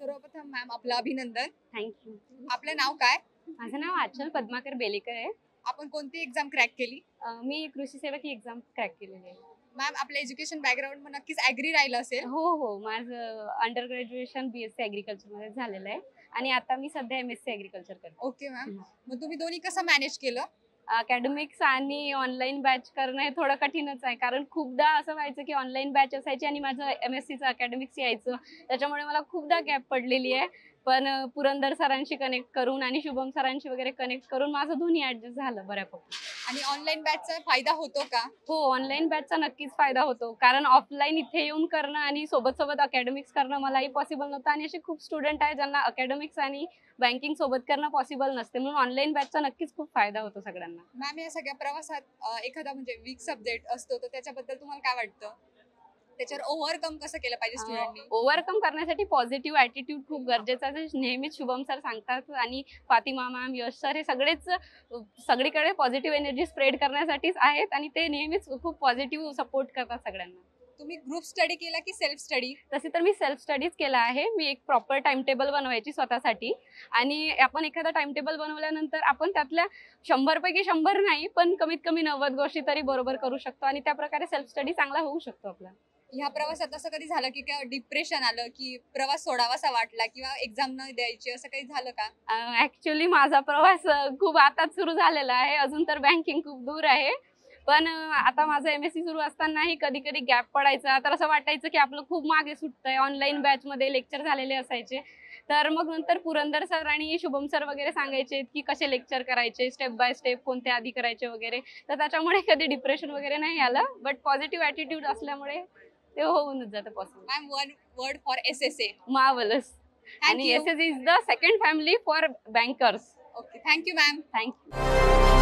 सर्वप्रथम मॅम आपलं अभिनंदन. थँक्यू. आपलं नाव काय? माझं नाव आचल पद्माकर बेलेकर आहे. आपण कोणती एक्झाम क्रॅक केली? मी कृषी सेवक ही एक्झाम क्रॅक केलेली आहे. मॅम आपलं एज्युकेशन बॅकग्राऊंड नक्कीच ॲग्री राहिलं असेल. हो, माझं अंडर ग्रॅज्युएशन BSc ॲग्रिकल्चरमध्ये झालेलं आहे आणि आता मी सध्या MSc ॲग्रिकल्चर करते. Okay ma'am. मग तुम्ही दोन्ही कसं मॅनेज केलं? अकॅडमिक्स आणि ऑनलाईन बॅच करणं हे थोडं कठीणच आहे, कारण खूपदा असं व्हायचं की ऑनलाईन बॅच असायची आणि माझं MScचं अकॅडमिक्स यायचं, त्याच्यामुळे मला खूपदा गॅप पडलेली आहे. पण पुरंदर सरांशी कनेक्ट करून आणि शुभम सरांशी वगैरे कनेक्ट करून माझं दोन्ही ॲडजस्ट झालं बऱ्यापैकी. आणि ऑनलाईन बॅचचा फायदा होतो का? हो, ऑनलाईन बॅचचा नक्कीच फायदा होतो, कारण ऑफलाईन इथे येऊन करणं आणि सोबत अकॅडमिक्स करणं मलाही पॉसिबल नव्हतं आणि असे खूप स्टुडंट आहे ज्यांना अकॅडमिक्स आणि बँकिंग सोबत करणं पॉसिबल नसते, म्हणून ऑनलाईन बॅचचा नक्कीच खूप फायदा होतो सगळ्यांना. मॅम या सगळ्या प्रवासात एखादा म्हणजे वीक सब्जेक्ट असतो, तर त्याच्याबद्दल तुम्हाला काय वाटतं? त्याच्यावर ओव्हरकम कसं केलं पाहिजे स्टुडंटनी? ओव्हरकम करण्यासाठी पॉझिटिव्ह ॲटिट्यूड खूप गरजेचं आहे. नेहमीच शुभम सर सांगतात आणि फातिमा मॅम, यश सर हे सगळेच सगळीकडे पॉझिटिव्ह एनर्जी स्प्रेड करण्यासाठीच आहेत आणि ते नेहमीच खूप पॉझिटिव्ह सपोर्ट करतात सगळ्यांना. तुम्ही ग्रुप स्टडी केला की सेल्फ स्टडी? तसे तर मी सेल्फ स्टडीज केला आहे. मी एक प्रॉपर टाइम टेबल बनवायची स्वतःसाठी आणि आपण एखादा टाइम टेबल बनवल्यानंतर आपण त्यातल्या 100 पैकी 100 नाही, पण कमीत कमी 90 गोष्टी तरी बरोबर करू शकतो आणि त्या प्रकारे सेल्फ स्टडी चांगला होऊ शकतो आपला. ह्या प्रवासात असं कधी झालं की डिप्रेशन आलं, की प्रवास सोडावासा वाटला किंवा एक्झाम न द्यायची, असं काही झालं का? ऍक्च्युली माझा प्रवास खूप आताच सुरू झालेला आहे, अजून तर बँकिंग खूप दूर आहे. पण आता माझं MSc सुरू असतानाही कधी कधी गॅप पडायचा, तर असं वाटायचं की आपलं खूप मागे सुटतंय. ऑनलाईन बॅचमध्ये लेक्चर झालेले असायचे, तर मग नंतर पुरंदर सर आणि शुभम सर वगैरे सांगायचे की कसे लेक्चर करायचे, स्टेप बाय स्टेप कोणते आधी करायचे वगैरे, तर त्याच्यामुळे कधी डिप्रेशन वगैरे नाही आलं. बट पॉझिटिव्ह ॲटिट्यूड असल्यामुळे ते होऊनच जातं possible. Ma'am one word for SSA. Marvellous. आणि SS is the second family for bankers. Okay, thank you ma'am. Thank you.